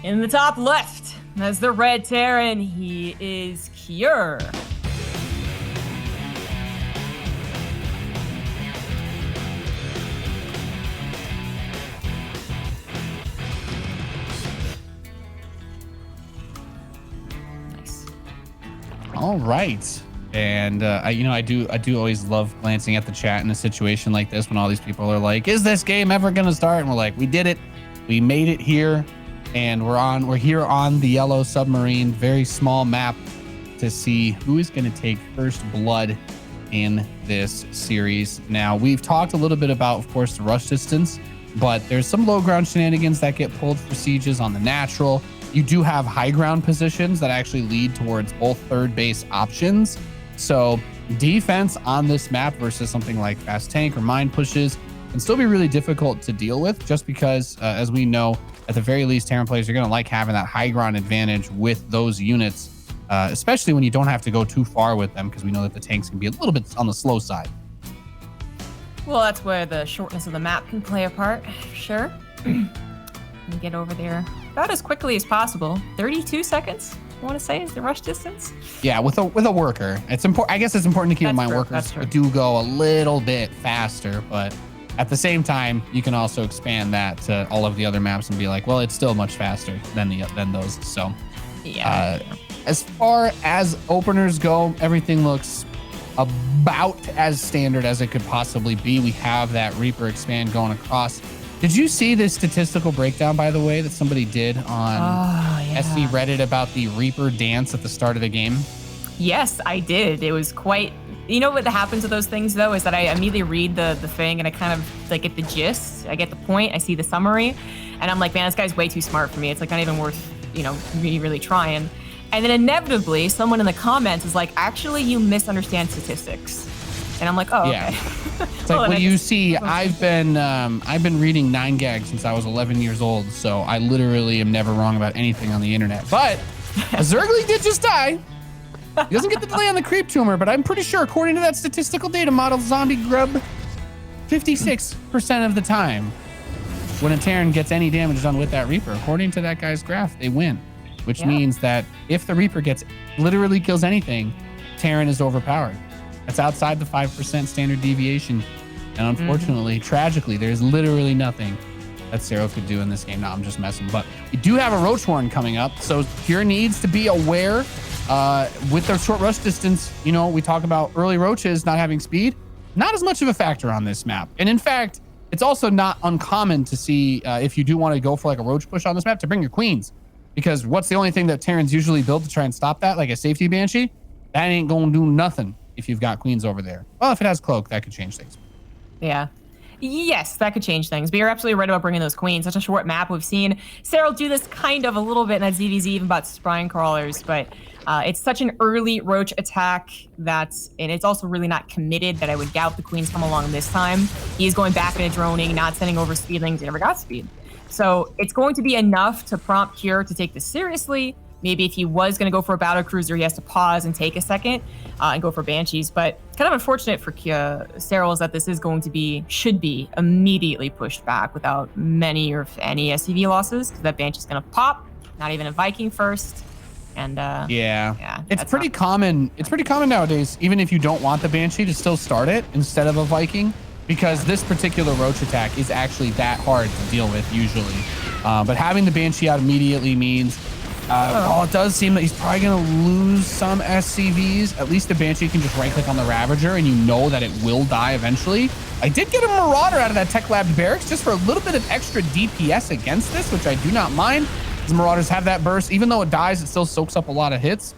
In the top left, as the red Terran, he is Cure. Nice. All right. And I do always love glancing at the chat in a situation like this when all these people are like, "Is this game ever gonna start?" And we're like, "We did it. We made it here, and we're here on the Yellow Submarine." Very small map to see who is gonna take first blood in this series. Now, we've talked a little bit about, of course, the rush distance, but there's some low ground shenanigans that get pulled for sieges on the natural. You do have high ground positions that actually lead towards both third base options. So defense on this map versus something like fast tank or mine pushes can still be really difficult to deal with, just because, as we know, at the very least, Terran players are going to like having that high ground advantage with those units, especially when you don't have to go too far with them, because we know that the tanks can be a little bit on the slow side. Well, that's where the shortness of the map can play a part, sure. And get over there about as quickly as possible. 32 seconds, I want to say, is the rush distance. Yeah, with a worker, it's important. I guess it's important to keep in mind workers do go a little bit faster, but at the same time, you can also expand that to all of the other maps and be like, well, it's still much faster than those. So, yeah. As far as openers go, everything looks about as standard as it could possibly be. We have that Reaper expand going across. Did you see this statistical breakdown, by the way, that somebody did on SC Reddit about the Reaper dance at the start of the game? Yes, I did. It was quite... You know what happens to those things, though, is that I immediately read the thing and I kind of like get the gist. I get the point. I see the summary. And I'm like, man, this guy's way too smart for me. It's like not even worth, really trying. And then inevitably, someone in the comments is like, actually, you misunderstand statistics. And I'm like, oh, yeah. okay. It's like, well, you see, I've been reading 9gag since I was 11 years old, so I literally am never wrong about anything on the internet. But Zergly did just die. He doesn't get the delay on the creep tumor, but I'm pretty sure, according to that statistical data model, zombie grub 56% of the time when a Terran gets any damage done with that Reaper, according to that guy's graph, they win. Which means that if the Reaper literally kills anything, Terran is overpowered. That's outside the 5% standard deviation. And unfortunately, tragically, there's literally nothing that Serral could do in this game. No, I'm just messing. But you do have a Roach Horn coming up, so Cure needs to be aware with their short rush distance. We talk about early Roaches not having speed. Not as much of a factor on this map. And in fact, it's also not uncommon to see, if you do want to go for like a Roach push on this map, to bring your Queens. Because what's the only thing that Terrans usually build to try and stop that? Like a safety Banshee? That ain't going to do nothing if you've got Queens over there. Well, if it has Cloak, that could change things. Yeah. Yes, that could change things. But you're absolutely right about bringing those Queens. Such a short map. We've seen Serral do this kind of a little bit in that ZVZ, even about Spine Crawlers. But it's such an early Roach attack and it's also really not committed that I would doubt the Queens come along this time. He's going back into droning, not sending over speedlings. He never got speed. So it's going to be enough to prompt Cure to take this seriously. Maybe if he was going to go for a battle cruiser, he has to pause and take a second and go for Banshees. But kind of unfortunate for Serral is that this is should be immediately pushed back without many or any SCV losses, because that Banshee's going to pop, not even a Viking first. And it's pretty common. It's pretty common nowadays, even if you don't want the Banshee, to still start it instead of a Viking, because this particular Roach attack is actually that hard to deal with usually. But having the Banshee out immediately means, it does seem that he's probably going to lose some SCVs. At least the Banshee can just right-click on the Ravager, and you know that it will die eventually. I did get a Marauder out of that Tech Lab Barracks just for a little bit of extra DPS against this, which I do not mind. The Marauders have that burst. Even though it dies, it still soaks up a lot of hits.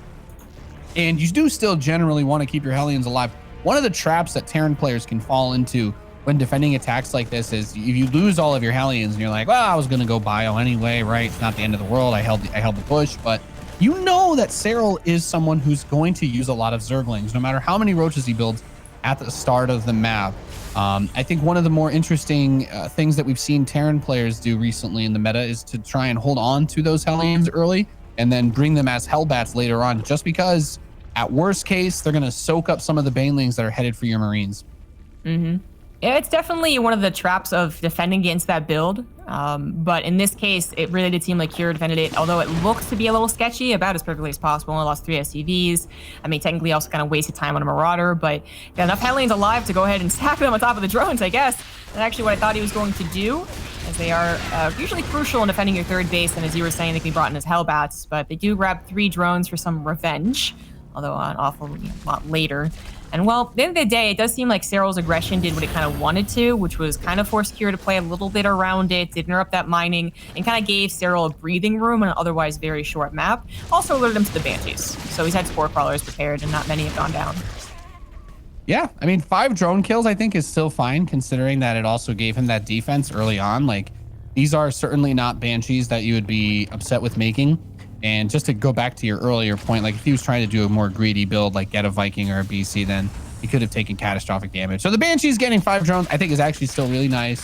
And you do still generally want to keep your Hellions alive. One of the traps that Terran players can fall into when defending attacks like this is if you lose all of your Hellions and you're like, well, I was going to go bio anyway, right? It's not the end of the world. I held the push. But you know that Serral is someone who's going to use a lot of Zerglings, no matter how many Roaches he builds at the start of the map. I think one of the more interesting things that we've seen Terran players do recently in the meta is to try and hold on to those Hellions early and then bring them as Hellbats later on, just because at worst case, they're going to soak up some of the Banelings that are headed for your Marines. Yeah, it's definitely one of the traps of defending against that build. But in this case, it really did seem like Cure defended it, although it looks to be a little sketchy, about as perfectly as possible. Only lost 3 SCVs. I mean, technically also kind of wasted time on a Marauder, but got enough Hellions alive to go ahead and stack them on top of the drones, I guess. That's actually what I thought he was going to do, as they are usually crucial in defending your third base, and as you were saying, they can be brought in as Hellbats, but they do grab 3 drones for some revenge, although an awful lot later. And well, at the end of the day, it does seem like Serral's aggression did what it kind of wanted to, which was kind of force Cure to play a little bit around it, did interrupt that mining, and kind of gave Serral a breathing room on an otherwise very short map. Also alerted him to the Banshees. So he's had Spore Crawlers prepared, and not many have gone down. Yeah, I mean, 5 drone kills, I think, is still fine, considering that it also gave him that defense early on. Like, these are certainly not Banshees that you would be upset with making. And just to go back to your earlier point, like if he was trying to do a more greedy build, like get a Viking or a BC, then he could have taken catastrophic damage. So the Banshee's getting 5 drones, I think, is actually still really nice.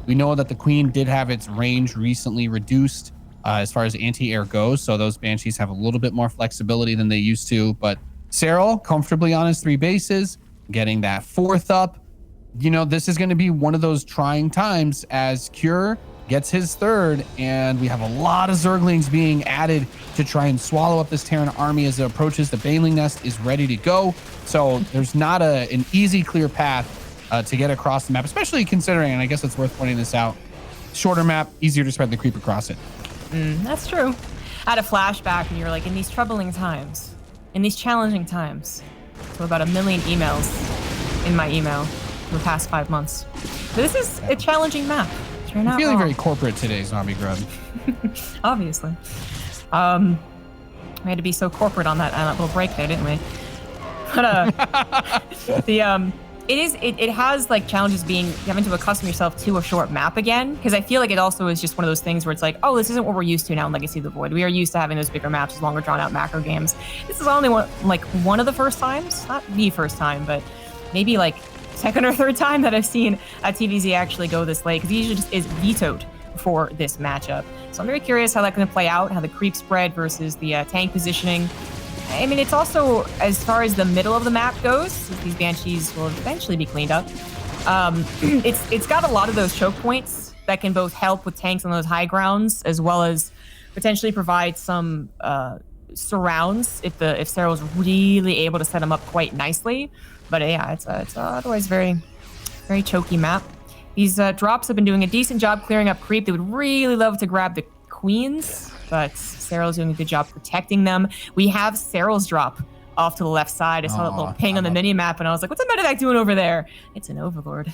We know that the Queen did have its range recently reduced as far as anti-air goes. So those Banshees have a little bit more flexibility than they used to. But Serral comfortably on his 3 bases, getting that 4th up. You know, this is going to be one of those trying times as Cure gets his 3rd, and we have a lot of Zerglings being added to try and swallow up this Terran army as it approaches. The Baneling Nest is ready to go, so there's not an easy, clear path to get across the map, especially considering, and I guess it's worth pointing this out, shorter map, easier to spread the creep across it. That's true. I had a flashback, and you were like, in these troubling times, in these challenging times, so about 1 million emails in my email for the past 5 months. So this is a challenging map. You're not feeling wrong. very corporate today, Zombie Grub. Obviously. We had to be so corporate on that little break there, didn't we? But it has like challenges being having to accustom yourself to a short map again, because I feel like it also is just one of those things where it's like, oh, this isn't what we're used to now in Legacy of the Void. We are used to having those bigger maps, longer drawn out macro games. This is only one of the first times, not the first time, but maybe like second or third time that I've seen a TVZ actually go this late, because he usually just is vetoed for this matchup. So I'm very curious how that's going to play out, how the creep spread versus the tank positioning. I mean, it's also, as far as the middle of the map goes, these Banshees will eventually be cleaned up. It's got a lot of those choke points that can both help with tanks on those high grounds, as well as potentially provide some surrounds if Serral's really able to set them up quite nicely. But yeah, it's otherwise very, very choky map. These drops have been doing a decent job clearing up creep. They would really love to grab the queens, but Serral's doing a good job protecting them. We have Serral's drop off to the left side. I saw that little ping on the mini map, and I was like, "What's a medevac doing over there?" It's an Overlord.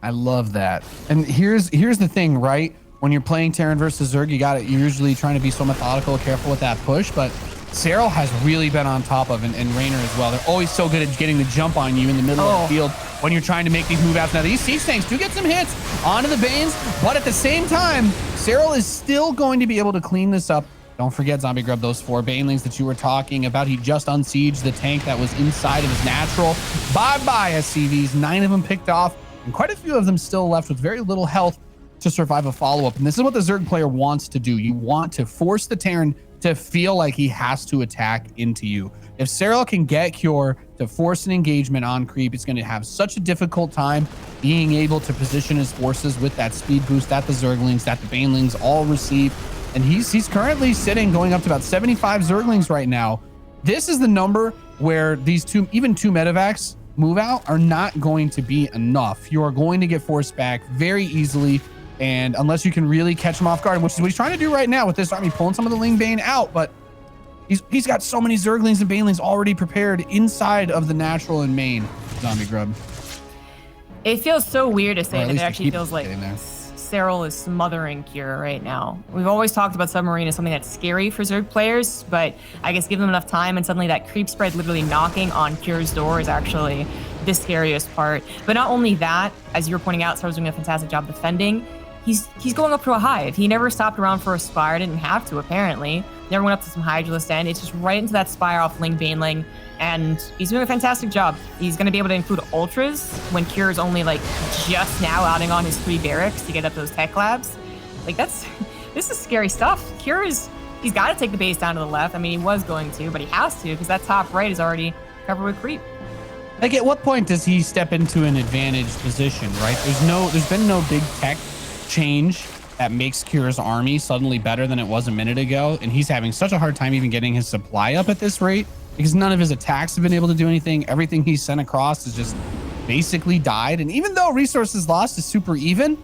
I love that. And here's the thing, right? When you're playing Terran versus Zerg, you're usually trying to be so methodical, careful with that push, but Serral has really been on top of, and Raynor as well. They're always so good at getting the jump on you in the middle of the field when you're trying to make these move outs. Now, these siege tanks do get some hits onto the Banes, but at the same time, Serral is still going to be able to clean this up. Don't forget, Zombie Grub, those 4 Banelings that you were talking about. He just unsieged the tank that was inside of his natural. Bye-bye, SCVs. 9 of them picked off, and quite a few of them still left with very little health to survive a follow-up. And this is what the Zerg player wants to do. You want to force the Terran to feel like he has to attack into you. If Serral can get Cure to force an engagement on creep, it's going to have such a difficult time being able to position his forces with that speed boost that the Zerglings, that the Banelings all receive. And he's currently sitting, going up to about 75 Zerglings right now. This is the number where these even two medevacs move out are not going to be enough. You are going to get forced back very easily. And unless you can really catch him off guard, which is what he's trying to do right now with this army, pulling some of the Ling Bane out, but he's got so many Zerglings and Banelings already prepared inside of the natural and main, Zombie Grub. It feels so weird to say that it actually feels like Serral is smothering Cure right now. We've always talked about Submarine as something that's scary for Zerg players, but I guess give them enough time and suddenly that creep spread literally knocking on Cure's door is actually the scariest part. But not only that, as you were pointing out, Serral's doing a fantastic job defending. He's going up to a hive. He never stopped around for a spire. Didn't have to, apparently. Never went up to some Hydralisk end. It's just right into that spire off Ling Baneling, and he's doing a fantastic job. He's going to be able to include ultras when Cure's only like just now adding on his 3 barracks to get up those tech labs. Like this is scary stuff. He's got to take the base down to the left. I mean, he was going to, but he has to because that top right is already covered with creep. Like, at what point does he step into an advantaged position, right? There's been no big tech change that makes Kira's army suddenly better than it was a minute ago. And he's having such a hard time even getting his supply up at this rate because none of his attacks have been able to do anything. Everything he's sent across has just basically died. And even though resources lost is super even,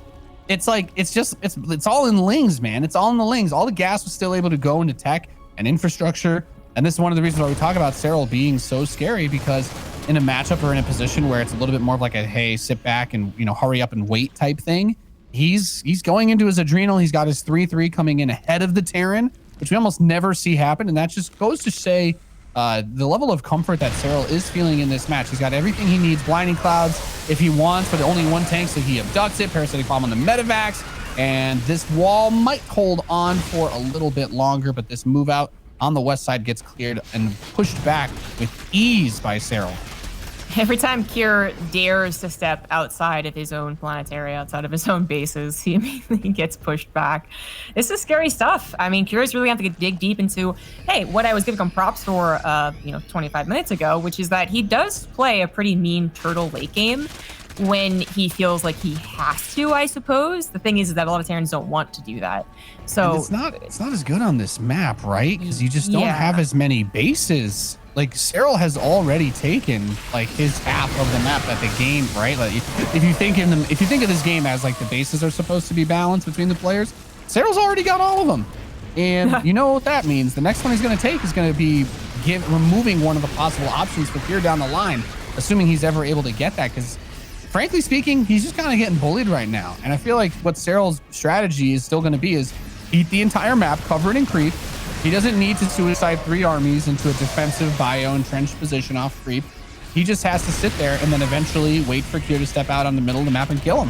it's like, it's all in lings, man. It's all in the lings. All the gas was still able to go into tech and infrastructure. And this is one of the reasons why we talk about Serral being so scary, because in a matchup or in a position where it's a little bit more of like a, hey, sit back and, hurry up and wait type thing, he's going into his adrenal. He's got his 3-3 coming in ahead of the Terran, which we almost never see happen. And that just goes to say the level of comfort that Serral is feeling in this match. He's got everything he needs, blinding clouds if he wants, but only one tank, so he abducts it, parasitic bomb on the medevacs, and this wall might hold on for a little bit longer, but this move out on the west side gets cleared and pushed back with ease by Serral. Every time Kier dares to step outside of his own planetary, outside of his own bases, he immediately gets pushed back. This is scary stuff. I mean, Kier's really going to have to dig deep into, hey, what I was giving him props for, 25 minutes ago, which is that he does play a pretty mean turtle late game when he feels like he has to, I suppose. The thing is that a lot of Terrans don't want to do that. So and it's not as good on this map, right? Because you just don't have as many bases. Like, Serral has already taken like his half of the map at the game, right? Like, if you think of this game as like the bases are supposed to be balanced between the players, Serral's already got all of them. And you know what that means? The next one he's going to take is going to be removing one of the possible options for Kier down the line, assuming he's ever able to get that. Because frankly speaking, he's just kind of getting bullied right now. And I feel like what Serral's strategy is still going to be is eat the entire map, cover it in creep. He doesn't need to suicide 3 armies into a defensive bio entrenched position off creep. He just has to sit there and then eventually wait for Kier to step out on the middle of the map and kill him.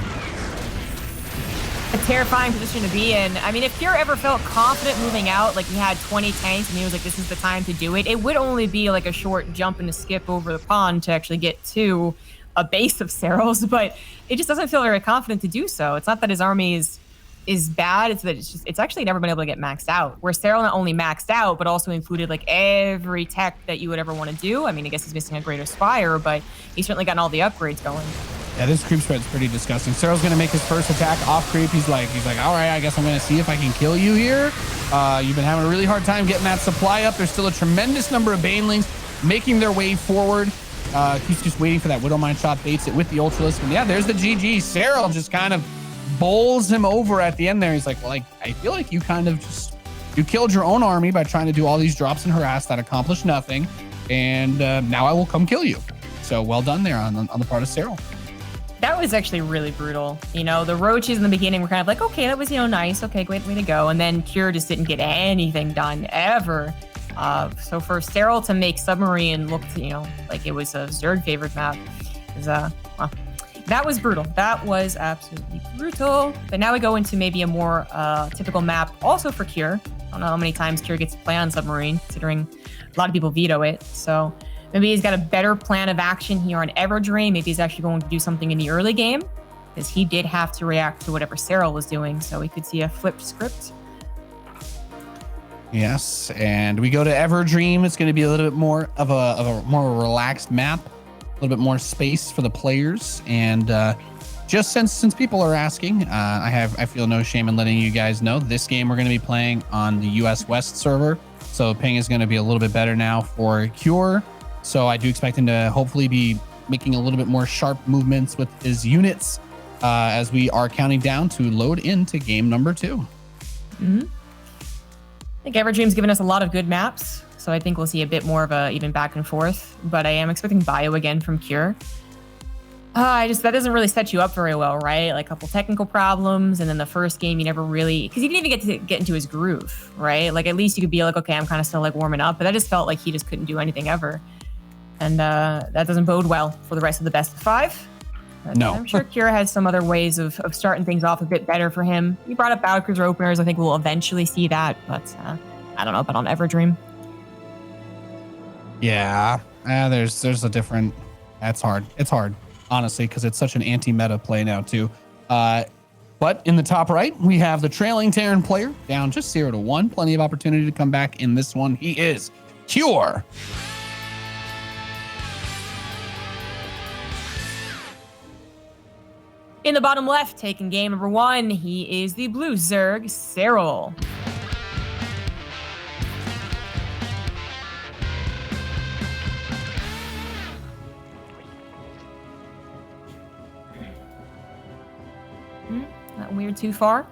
A terrifying position to be in. I mean, if Kier ever felt confident moving out, like he had 20 tanks and he was like, this is the time to do it, it would only be like a short jump and a skip over the pond to actually get to a base of Serral's, but it just doesn't feel very confident to do so. It's not that his army is bad, it's that it's actually never been able to get maxed out, where Serral not only maxed out but also included like every tech that you would ever want to do. I mean, I guess he's missing a greater spire, but he's certainly gotten all the upgrades going. Yeah, this creep spread's pretty disgusting. Serral's gonna make his first attack off creep. He's like, all right, I guess I'm gonna see if I can kill you here. You've been having a really hard time getting that supply up. There's still a tremendous number of banelings making their way forward. He's just waiting for that Widowmine shot, baits it with the Ultralisk, and yeah, there's the GG. Serral just kind of bowls him over at the end there. He's like, well, I feel like you kind of you killed your own army by trying to do all these drops and harass that accomplished nothing, and now I will come kill you. So well done there on the part of Serral. That was actually really brutal. The roaches in the beginning were kind of like, okay, that was, nice. Okay, great way to go. And then Kier just didn't get anything done ever. So for Serral to make Submarine look, like it was a Zerg favorite map is, that was brutal. That was absolutely brutal. But now we go into maybe a more typical map also for Kier. I don't know how many times Kier gets to play on Submarine, considering a lot of people veto it. So maybe he's got a better plan of action here on Everdream. Maybe he's actually going to do something in the early game, because he did have to react to whatever Serral was doing. So we could see a flipped script. Yes, and we go to Everdream. It's going to be a little bit more of a more relaxed map, a little bit more space for the players. And just since people are asking, I feel no shame in letting you guys know this game we're going to be playing on the US West server. So ping is going to be a little bit better now for Cure. So I do expect him to hopefully be making a little bit more sharp movements with his units as we are counting down to load into game number 2. Mm-hmm. I think Everdream's given us a lot of good maps, so I think we'll see a bit more of a even back and forth. But I am expecting bio again from Cure. That doesn't really set you up very well, right? Like a couple technical problems, and then the first game you never really, because he didn't even get into his groove, right? Like at least you could be like, okay, I'm kind of still like warming up, but that just felt like he just couldn't do anything ever, and that doesn't bode well for the rest of the best of 5. No. I'm sure Kira has some other ways of starting things off a bit better for him. You brought up Battlecruiser openers. I think we'll eventually see that, but I don't know about on Everdream. Yeah, there's a different. That's hard. It's hard, honestly, because it's such an anti-meta play now too. But in the top right, we have the trailing Terran player down just 0-1. Plenty of opportunity to come back in this one. He is Cure. In the bottom left, taking game number 1, he is the blue Zerg, Serral. Not weird too far.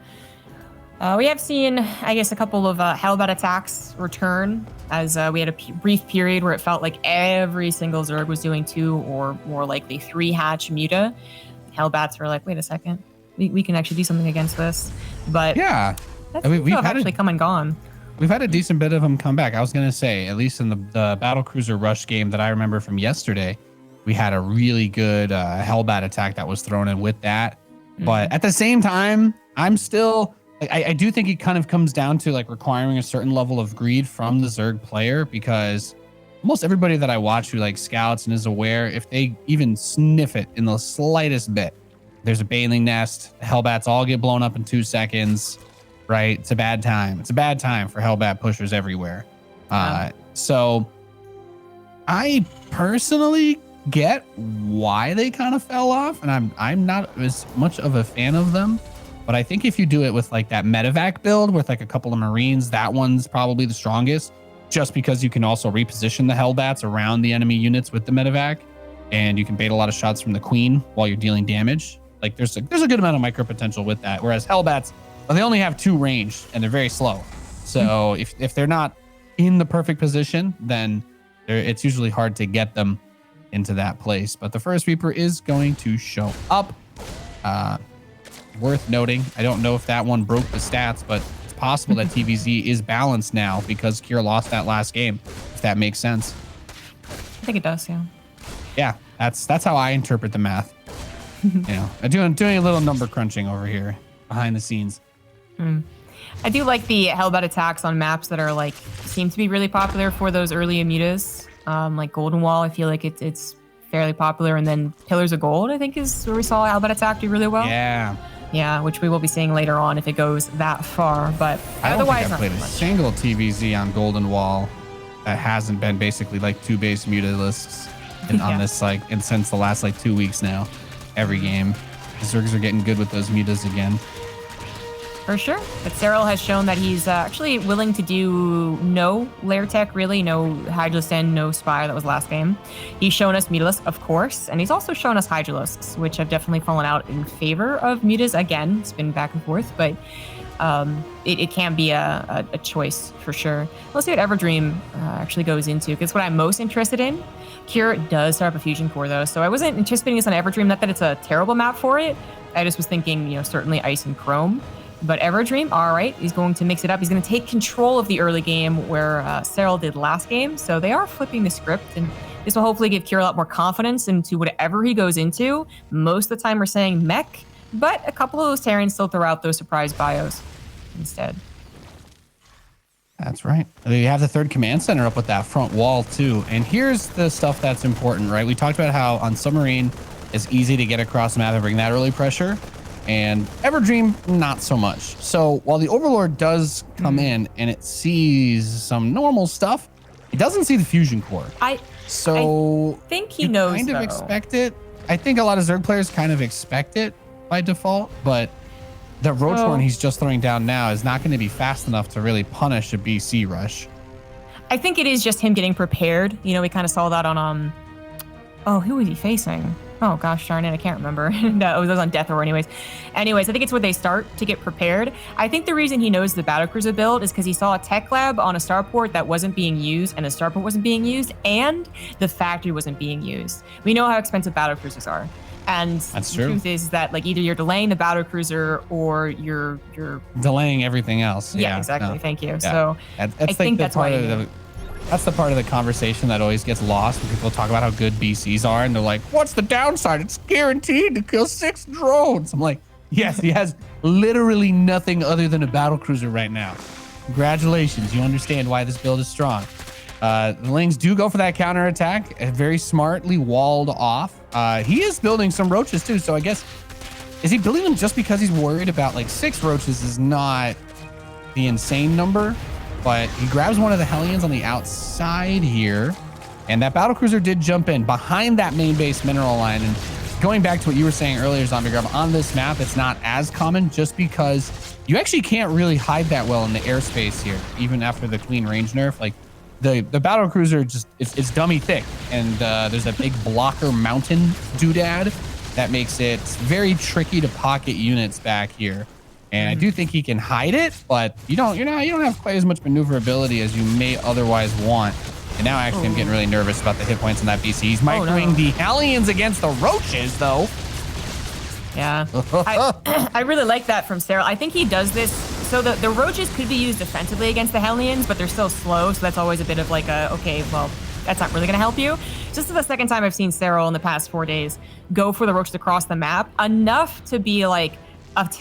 We have seen, I guess, a couple of Hellbat attacks return, as we had a brief period where it felt like every single Zerg was doing 2 or more likely 3 hatch Muta. Hellbats were like, wait a second, we can actually do something against this. But yeah, that's we've actually come and gone. We've had a decent bit of them come back. I was going to say, at least in the Battlecruiser Rush game that I remember from yesterday, we had a really good Hellbat attack that was thrown in with that. But at the same time, I'm still... I do think it kind of comes down to like requiring a certain level of greed from the Zerg player, because almost everybody that I watch who like scouts and is aware, if they even sniff it in the slightest bit, there's a baneling nest, Hellbats all get blown up in 2 seconds, right? It's a bad time. It's a bad time for Hellbat pushers everywhere. So I personally get why they kind of fell off, and I'm not as much of a fan of them. But I think if you do it with like that medevac build with like a couple of Marines, that one's probably the strongest, just because you can also reposition the Hellbats around the enemy units with the medevac, and you can bait a lot of shots from the Queen while you're dealing damage. Like there's a good amount of micro potential with that. Whereas Hellbats, well, they only have 2 range and they're very slow. So if they're not in the perfect position, then it's usually hard to get them into that place. But the first Reaper is going to show up. Worth noting, I don't know if that one broke the stats, but it's possible that TVZ is balanced now because Kier lost that last game, if that makes sense. I think it does, yeah. Yeah, that's how I interpret the math. You know, I'm doing a little number crunching over here behind the scenes. I do like the Hellbat attacks on maps that are like seem to be really popular for those early Immutas. Like Golden Wall, I feel like it's fairly popular, and then Pillars of Gold, I think, is where we saw Hellbat attack do really well. Yeah, which we will be seeing later on if it goes that far. But otherwise, I don't think I've played a single TVZ on Golden Wall that hasn't been basically like 2 base Muta lists on this and since the last like 2 weeks now. Every game, the Zergs are getting good with those Mutas again. For sure. But Serral has shown that he's actually willing to do no lair tech, really, no Hydralisk, no Spire. That was last game. He's shown us Mutalisk, of course, and he's also shown us Hydralisks, which have definitely fallen out in favor of Mutas. Again, it's been back and forth, but it can be a choice for sure. Let's see what Everdream actually goes into, because what I'm most interested in. Kier does start up a Fusion Core, though, so I wasn't anticipating this on Everdream. Not that it's a terrible map for it. I just was thinking, certainly Ice and Chrome. But Everdream, all right, he's going to mix it up. He's going to take control of the early game where Serral did last game. So they are flipping the script, and this will hopefully give Kier a lot more confidence into whatever he goes into. Most of the time we're saying mech, but a couple of those Terrans still throw out those surprise bios instead. That's right. You have the 3rd command center up with that front wall too. And here's the stuff that's important, right? We talked about how on Submarine, it's easy to get across the map and bring that early pressure. And Everdream, not so much. So while the Overlord does come in and it sees some normal stuff, it doesn't see the Fusion Core. I think he knows, kind of expect it. I think a lot of Zerg players kind of expect it by default, but the Roachhorn he's just throwing down now is not going to be fast enough to really punish a BC rush. I think it is just him getting prepared. We kind of saw that on who was he facing? Oh gosh darn it, I can't remember. No, it was on Death Roar anyways. I think it's where they start to get prepared. I think the reason he knows the Battlecruiser build is because he saw a tech lab on a starport that wasn't being used, and the starport wasn't being used, and the factory wasn't being used. We know how expensive Battlecruisers are. And the truth is that like either you're delaying the Battlecruiser or you're delaying everything else. Yeah, exactly. No. Thank you. Yeah. So I think that's why that's the part of the conversation that always gets lost when people talk about how good BCs are, and they're like, what's the downside? It's guaranteed to kill 6 drones. I'm like, yes, he has literally nothing other than a battlecruiser right now. Congratulations. You understand why this build is strong. The Lings do go for that counterattack, very smartly walled off. He is building some roaches too, so I guess, is he building them just because he's worried about like 6 roaches is not the insane number? But he grabs one of the Hellions on the outside here, and that battlecruiser did jump in behind that main base mineral line and going back to what you were saying earlier, Zombie Grub, on this map, it's not as common just because you actually can't really hide that well in the airspace here, even after the clean range nerf. Like the battle cruiser just it's dummy thick, and there's a big blocker mountain doodad that makes it very tricky to pocket units back here. And I do think he can hide it, but you don't have quite as much maneuverability as you may otherwise want. And now actually I'm getting really nervous about the hit points in that BC. He's microing the Hellions against the Roaches though. Yeah, I really like that from Serral. I think he does this. So the Roaches could be used defensively against the Hellions, but they're still slow. So that's always a bit of like okay, well, that's not really going to help you. This is the second time I've seen Serral in the past 4 days go for the Roaches across the map, enough to be like,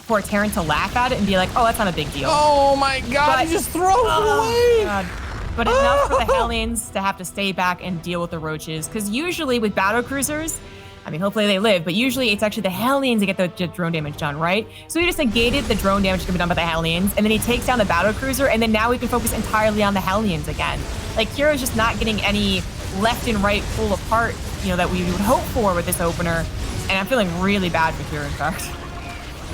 for a Terran to laugh at it and be like, oh, that's not a big deal. Oh my God, but, he just throws it away. God. But enough for the Hellions to have to stay back and deal with the Roaches. Because usually with battle cruisers, I mean, hopefully they live, but usually it's actually the Hellions that get the drone damage done, right? So he just negated the drone damage to be done by the Hellions, and then he takes down the battle cruiser, and then now we can focus entirely on the Hellions again. Like, Kira's just not getting any left and right pull apart, that we would hope for with this opener. And I'm feeling really bad for Kira, in fact.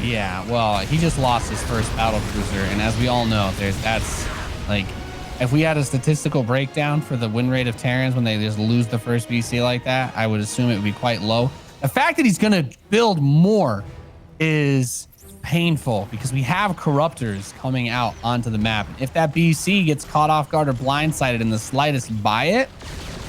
Yeah, well, he just lost his first battle cruiser, and as we all know, that's like, if we had a statistical breakdown for the win rate of Terrans when they just lose the first BC like that, I would assume it would be quite low. The fact that he's going to build more is painful because we have Corruptors coming out onto the map. If that BC gets caught off guard or blindsided in the slightest by it,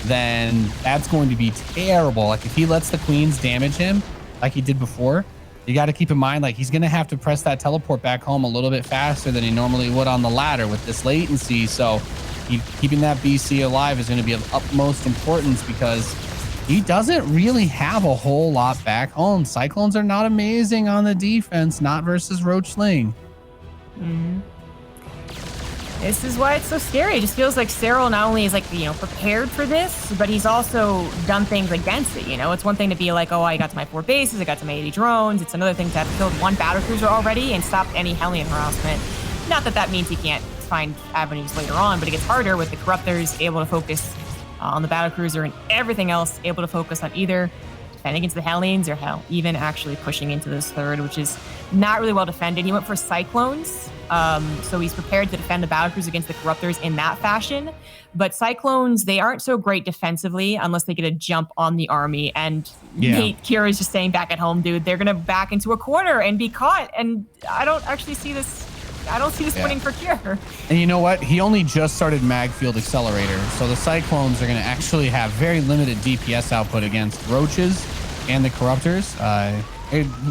then that's going to be terrible. Like if he lets the Queens damage him like he did before, you got to keep in mind, like, he's going to have to press that teleport back home a little bit faster than he normally would on the ladder with this latency. So keeping that BC alive is going to be of utmost importance because he doesn't really have a whole lot back home. Cyclones are not amazing on the defense, not versus Roachling. This is why it's so scary. It just feels like Serral not only is like, prepared for this, but he's also done things against it. It's one thing to be like, oh, I got to my 4 bases, I got to my 80 drones. It's another thing to have killed 1 battle cruiser already and stopped any Hellion harassment. Not that that means he can't find avenues later on, but it gets harder with the Corruptors able to focus on the battle cruiser and everything else able to focus on either defending against the Hellions or hell, even actually pushing into this third, which is not really well defended. He went for Cyclones. So he's prepared to defend the battle cruiser against the Corruptors in that fashion. But Cyclones, they aren't so great defensively unless they get a jump on the army. And Kira's just staying back at home, dude. They're going to back into a corner and be caught. And I don't actually see this. I don't see this winning for Kira. And you know what? He only just started Mag Field Accelerator. So the Cyclones are going to actually have very limited DPS output against Roaches and the Corruptors.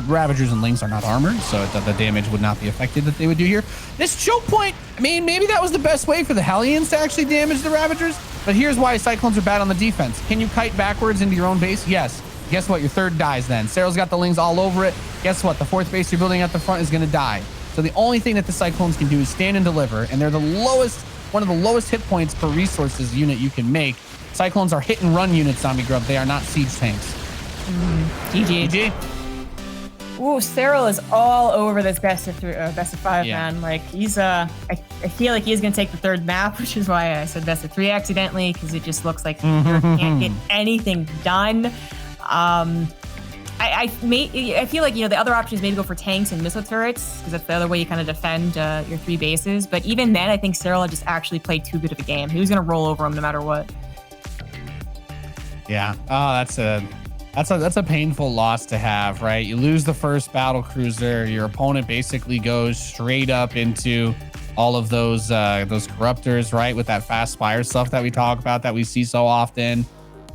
Ravagers and Lings are not armored, so the damage would not be affected that they would do here. This choke point, I mean, maybe that was the best way for the Hellions to actually damage the Ravagers, but here's why Cyclones are bad on the defense. Can you kite backwards into your own base? Yes. Guess what? Your third dies then. Serral's got the Lings all over it. Guess what? The 4th base you're building at the front is going to die. So the only thing that the Cyclones can do is stand and deliver, and they're one of the lowest hit points per resources unit you can make. Cyclones are hit and run units, Zombie Grub. They are not siege tanks. GG. Ooh, Serral is all over this best of 5, man. Like, he's, I feel like he's going to take the 3rd map, which is why I said best of 3 accidentally, because it just looks like he can't get anything done. I feel like, the other option is maybe go for tanks and missile turrets, because that's the other way you kind of defend your 3 bases. But even then, I think Serral just actually played too good of a game. He was going to roll over him no matter what. Yeah. Oh, that's a painful loss to have, right? You lose the first battle cruiser, your opponent basically goes straight up into all of those Corruptors, right? With that fast fire stuff that we talk about that we see so often.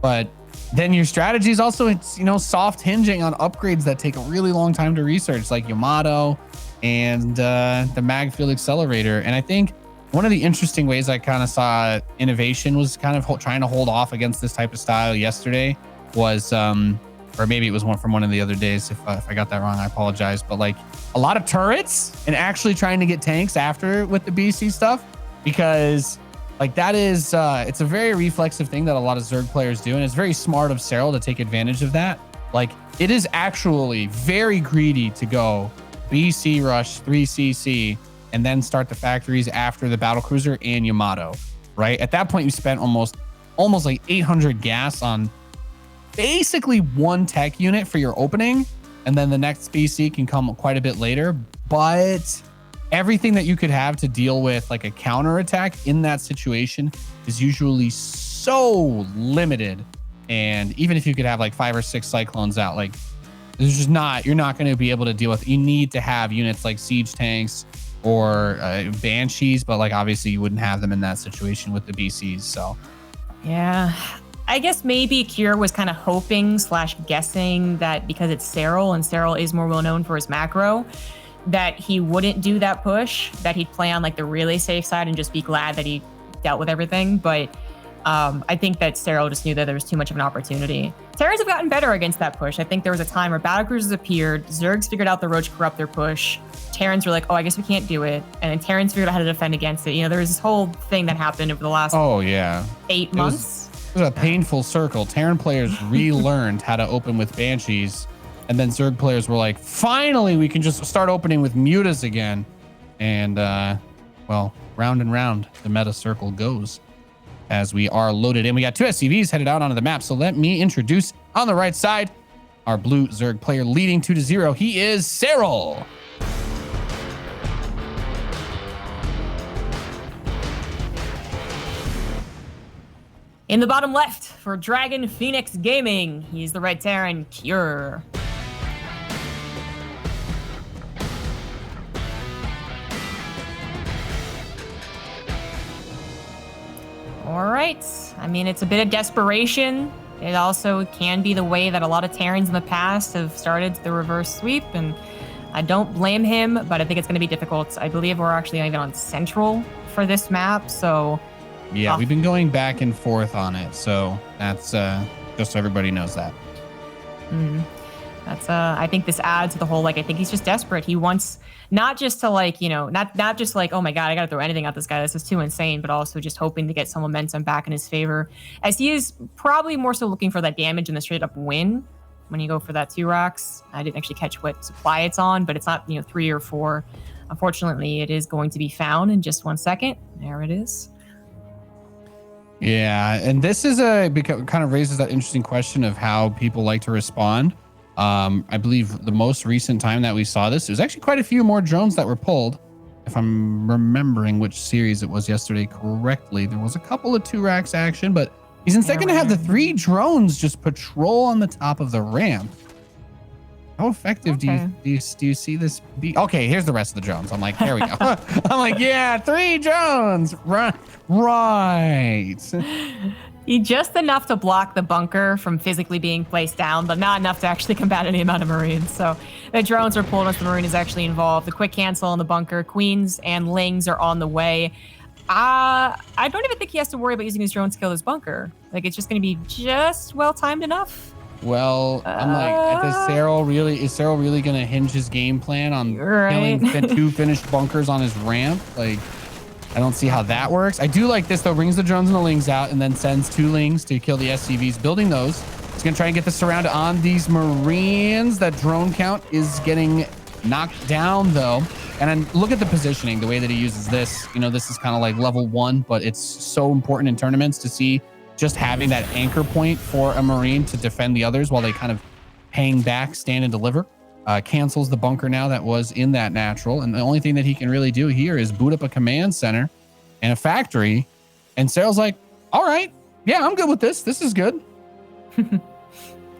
But then your strategy is also, soft hinging on upgrades that take a really long time to research, like Yamato and the Mag Field Accelerator. And I think one of the interesting ways I kind of saw innovation was kind of trying to hold off against this type of style yesterday was, or maybe it was one from one of the other days. If I got that wrong, I apologize. But like a lot of turrets and actually trying to get tanks after with the BC stuff, because like that is, it's a very reflexive thing that a lot of Zerg players do. And it's very smart of Serral to take advantage of that. Like it is actually very greedy to go BC rush 3CC and then start the factories after the battle cruiser and Yamato, right? At that point, you spent almost like 800 gas on basically one tech unit for your opening, and then the next BC can come quite a bit later. But everything that you could have to deal with like a counter attack in that situation is usually so limited. And even if you could have like 5 or 6 cyclones out, like there's just not, you're not going to be able to deal with. You need to have units like siege tanks or banshees, but like obviously you wouldn't have them in that situation with the BCs. So yeah, I guess maybe Kier was kind of hoping / guessing that because it's Serral and Serral is more well known for his macro, that he wouldn't do that push, that he'd play on like the really safe side and just be glad that he dealt with everything. But I think that Serral just knew that there was too much of an opportunity. Terrans have gotten better against that push. I think there was a time where battlecruisers appeared, Zergs figured out the Roach corrupt their push, Terrans were like, oh, I guess we can't do it, and then Terrans figured out how to defend against it. You know, there was this whole thing that happened over the last 8 months. It was a painful circle. Terran players relearned how to open with Banshees, and then Zerg players were like, finally, we can just start opening with Mutas again. And, well, round and round, the meta circle goes as we are loaded in. We got 2 SCVs headed out onto the map. So let me introduce on the right side, our blue Zerg player leading 2-0. He is Serral. In the bottom left for Dragon Phoenix Gaming, he's the Red Terran Kier. All right. I mean, it's a bit of desperation. It also can be the way that a lot of Terrans in the past have started the reverse sweep, and I don't blame him, but I think it's going to be difficult. I believe we're actually even on Central for this map, so... Yeah, we've been going back and forth on it, so that's just so everybody knows that. That's I think this adds to the whole, like, I think he's just desperate. He wants not just to, like, you know, not just like, oh my god, I gotta throw anything at this guy, this is too insane, but also just hoping to get some momentum back in his favor, as he is probably more so looking for that damage and the straight up win when you go for that 2 rocks. I didn't actually catch what supply it's on, but it's not, you know, 3 or 4. Unfortunately, it is going to be found in just 1 second. There it is. Yeah, and this is kind of raises that interesting question of how people like to respond. I believe the most recent time that we saw this, there's actually quite a few more drones that were pulled. If I'm remembering which series it was yesterday correctly, there was a couple of 2 racks action, but he's instead going to have the 3 drones just patrol on the top of the ramp. How effective do you see this be? Okay, here's the rest of the drones. I'm like, there we go. I'm like, yeah, 3 drones. Right. Just enough to block the bunker from physically being placed down, but not enough to actually combat any amount of Marines. So the drones are pulled once the Marine is actually involved. The quick cancel in the bunker. Queens and Lings are on the way. I don't even think he has to worry about using his drones to kill this bunker. Like, it's just going to be just well-timed enough. Well, I'm like, is Serral really going to hinge his game plan on killing 2 finished bunkers on his ramp? Like, I don't see how that works. I do like this, though. Brings the drones and the Lings out and then sends 2 Lings to kill the SCVs. Building those. He's going to try and get the surround on these Marines. That drone count is getting knocked down, though. And then look at the positioning, the way that he uses this. You know, this is kind of like level 1, but it's so important in tournaments to see just having that anchor point for a Marine to defend the others while they kind of hang back, stand and deliver. Cancels the bunker now that was in that natural. And the only thing that he can really do here is boot up a command center and a factory. And Serral's like, all right, yeah, I'm good with this. This is good.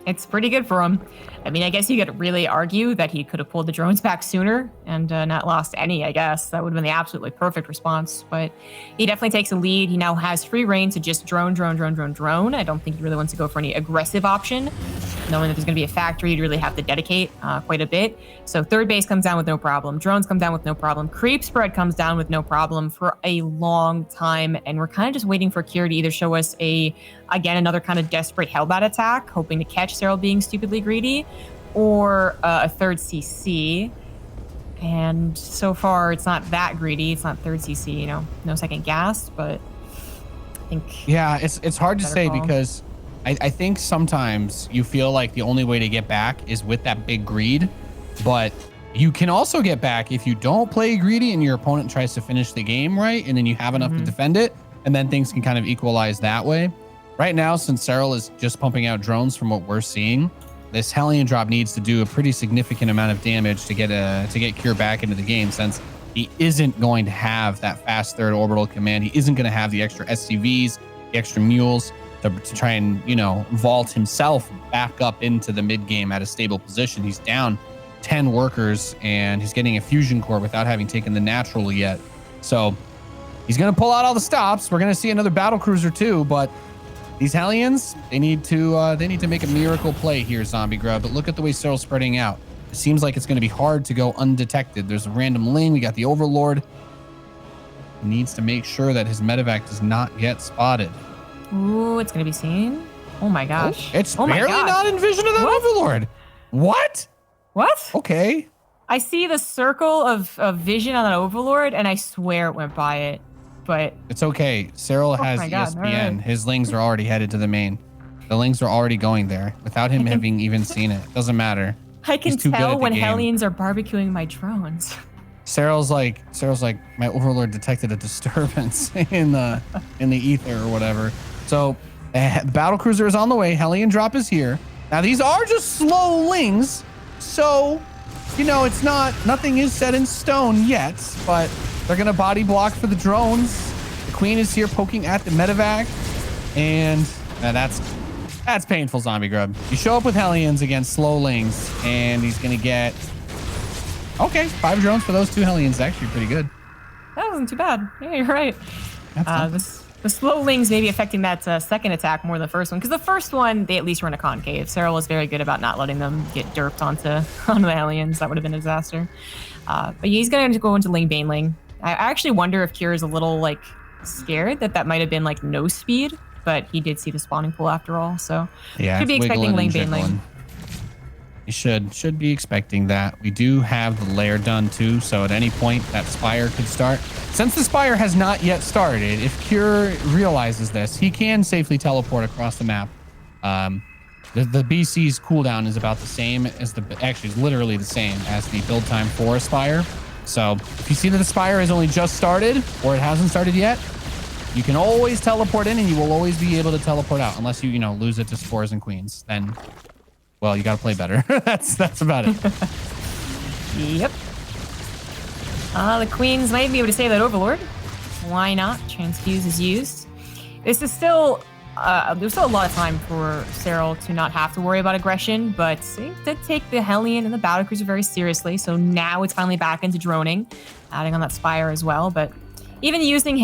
It's pretty good for him. I mean, I guess you could really argue that he could have pulled the drones back sooner and not lost any, I guess. That would have been the absolutely perfect response. But he definitely takes a lead. He now has free reign to just drone. I don't think he really wants to go for any aggressive option. Knowing that there's going to be a factory, you'd really have to dedicate quite a bit. So 3rd base comes down with no problem. Drones come down with no problem. Creep spread comes down with no problem for a long time. And we're kind of just waiting for Kier to either show us another kind of desperate Hellbat attack, hoping to catch Serral being stupidly greedy, or a 3rd CC. And so far, it's not that greedy. It's not 3rd CC, you know, no second gas, but I think... Yeah, it's hard to say because I think sometimes you feel like the only way to get back is with that big greed, but you can also get back if you don't play greedy and your opponent tries to finish the game right, and then you have enough to defend it, and then things can kind of equalize that way. right now, since Serral is just pumping out drones from what we're seeing, this Hellion drop needs to do a pretty significant amount of damage to get Cure back into the game, since he isn't going to have that fast third orbital command. He isn't going to have the extra SCVs, the extra mules to try and, you know, vault himself back up into the mid game at a stable position. He's down 10 workers and he's getting a fusion core without having taken the natural yet. So he's going to pull out all the stops. We're going to see another battle cruiser too, but these Hellions, they need to make a miracle play here, Zombie Grub. But look at the way Serral's spreading out. It seems like it's going to be hard to go undetected. There's a random ling. We got the Overlord. He needs to make sure that his medevac does not get spotted. Ooh, it's going to be seen. Oh my gosh. Oh, it's barely not in vision of that Overlord. What? What? Okay. I see the circle of vision on that Overlord, and I swear it went by it. But it's okay. Serral has ESPN. Right. His lings are already headed to the main. The lings are already going there without him having even seen it. Doesn't matter. I can tell when Hellions are barbecuing my drones. Serral's like, my Overlord detected a disturbance in the ether or whatever. So the battle cruiser is on the way. Hellion drop is here. Now these are just slow lings, so you know it's nothing is set in stone yet. But they're gonna body block for the drones. The Queen is here poking at the medevac, and that's painful, Zombie Grub. You show up with Hellions against slow lings, and he's gonna get 5 drones for those 2 Hellions. Actually pretty good. That wasn't too bad. Yeah, you're right. The slow lings may be affecting that second attack more than the first one, because the first one, they at least run a concave. Serral was very good about not letting them get derped onto the Hellions. That would have been a disaster. But he's going to go into Ling Baneling. I actually wonder if Cure is a little like scared that might have been like no speed, but he did see the spawning pool after all. So yeah, should be expecting Ling Baneling. You should be expecting that. We do have the lair done too, so at any point that Spire could start. Since the Spire has not yet started, if Cure realizes this, he can safely teleport across the map. The BC's cooldown is about the same as actually is literally the same as the build time for a Spire. So if you see that the Spire has only just started or it hasn't started yet, you can always teleport in and you will always be able to teleport out, unless you lose it to Spores and Queens. Then, well, you got to play better. that's about it. Yep. The Queens might be able to save that Overlord. Why not? Transfuse is used. This is still there's still a lot of time for Serral to not have to worry about aggression, but they did take the Hellion and the battle cruiser very seriously. So now it's finally back into droning, adding on that Spire as well. But even using,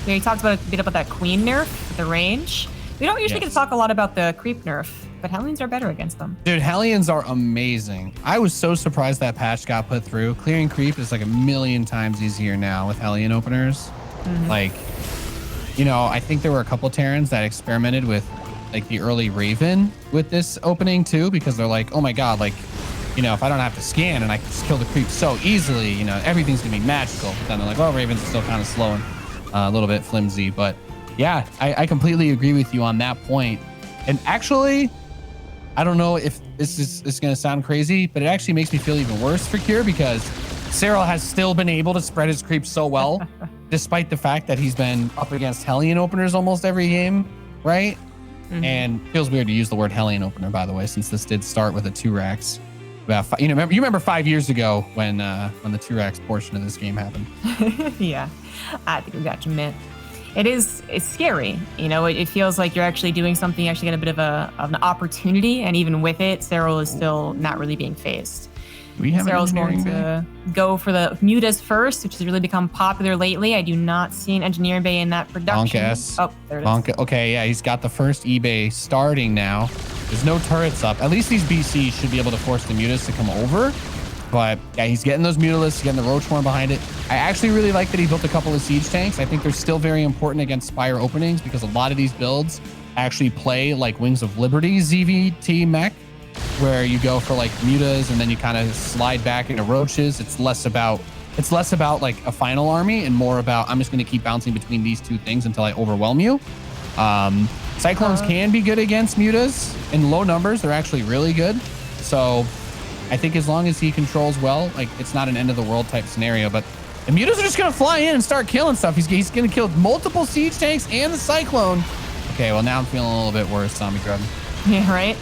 we talked about a bit about that Queen nerf, the range. We don't usually get to talk a lot about the creep nerf, but Hellions are better against them. Dude, Hellions are amazing. I was so surprised that patch got put through. Clearing creep is like 1,000,000 times easier now with Hellion openers. Mm-hmm. Like, I think there were a couple Terrans that experimented with like the early Raven with this opening too, because they're like, oh my God, like, if I don't have to scan and I can just kill the creep so easily, everything's gonna be magical. But then they're like, well, Ravens are still kind of slow and a little bit flimsy. But yeah, I completely agree with you on that point. And actually, I don't know if this is going to sound crazy, but it actually makes me feel even worse for Cure, because Serral has still been able to spread his creep so well, despite the fact that he's been up against Hellion openers almost every game, right? Mm-hmm. And it feels weird to use the word Hellion opener, by the way, since this did start with a 2-Rax. You remember 5 years ago when the 2-Rax portion of this game happened. Yeah, I think we got you, man. It's scary. It feels like you're actually doing something, you actually get a bit of an opportunity, and even with it, Serral is still not really being phased. Serral's going to go for the mutas first, which has really become popular lately. I do not see an engineering bay in that production. Oh, there it is. Okay, yeah, he's got the first eBay starting now. There's no turrets up. At least these BCs should be able to force the mutas to come over. But yeah, he's getting those mutalisks, getting the Roach Horn behind it. I actually really like that he built a couple of siege tanks. I think they're still very important against Spire openings, because a lot of these builds actually play like Wings of Liberty ZVT mech, where you go for like mutas and then you kind of slide back into roaches. It's less about like a final army and more about, I'm just going to keep bouncing between these two things until I overwhelm you. Cyclones can be good against mutas in low numbers. They're actually really good. So I think as long as he controls well, like, it's not an end of the world type scenario. But the mutas are just going to fly in and start killing stuff. He's going to kill multiple siege tanks and the Cyclone. Okay, well, now I'm feeling a little bit worse, Zombie Grub. Yeah, right?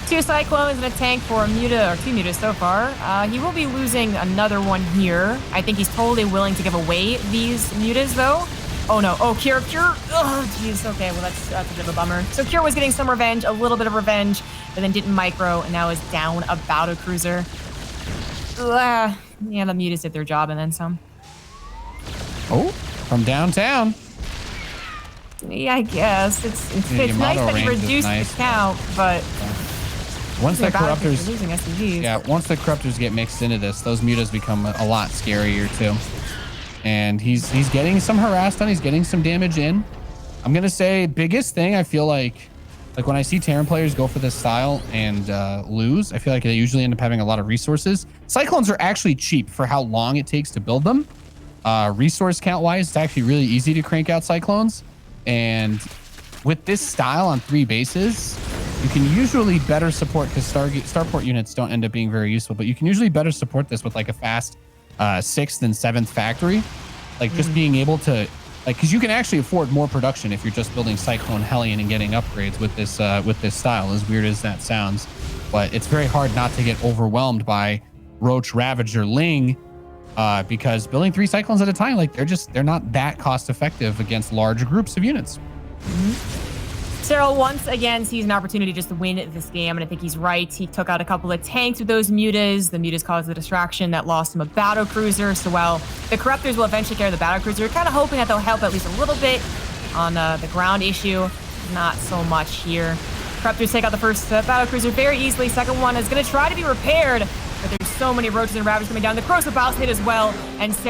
2 Cyclones and a tank for a Muta, or 2 Mutas so far. He will be losing another one here. I think he's totally willing to give away these Mutas, though. Oh, no. Oh, Cure. Oh, jeez. Okay, well, that's a bit of a bummer. So Cure was getting some revenge, a little bit of revenge, but then didn't micro, and now is down a Battle Cruiser. Yeah, the Mutas did their job and then some. Oh, from downtown. Yeah, I guess. It's nice that he reduced the count, but... Once the Corruptors, losing SCVs. yeah, once the Corruptors get mixed into this, those Mutas become a lot scarier too. And he's getting some harassed on. He's getting some damage in. I'm gonna say biggest thing. I feel like when I see Terran players go for this style and lose, I feel like they usually end up having a lot of resources. Cyclones are actually cheap for how long it takes to build them. Resource count wise, it's actually really easy to crank out Cyclones. And with this style on 3 bases, you can usually better support, because starport units don't end up being very useful, but you can usually better support this with like a fast 6th and 7th factory. Like just being able to, like, because you can actually afford more production if you're just building Cyclone Hellion and getting upgrades with this style, as weird as that sounds. But it's very hard not to get overwhelmed by Roach, Ravager, Ling, because building 3 Cyclones at a time, like they're not that cost effective against large groups of units. Serral once again sees an opportunity just to win this game, and I think he's right. He took out a couple of tanks with those Mutas. The Mutas caused the distraction that lost him a Battle Cruiser. So while the Corruptors will eventually carry the Battle Cruiser, we're kind of hoping that they'll help at least a little bit on the ground issue. Not so much here. Corruptors take out the first Battle Cruiser very easily. Second one is going to try to be repaired, but there's so many Roaches and Ravagers coming down. The Corrosive Ballast hit as well, and Serral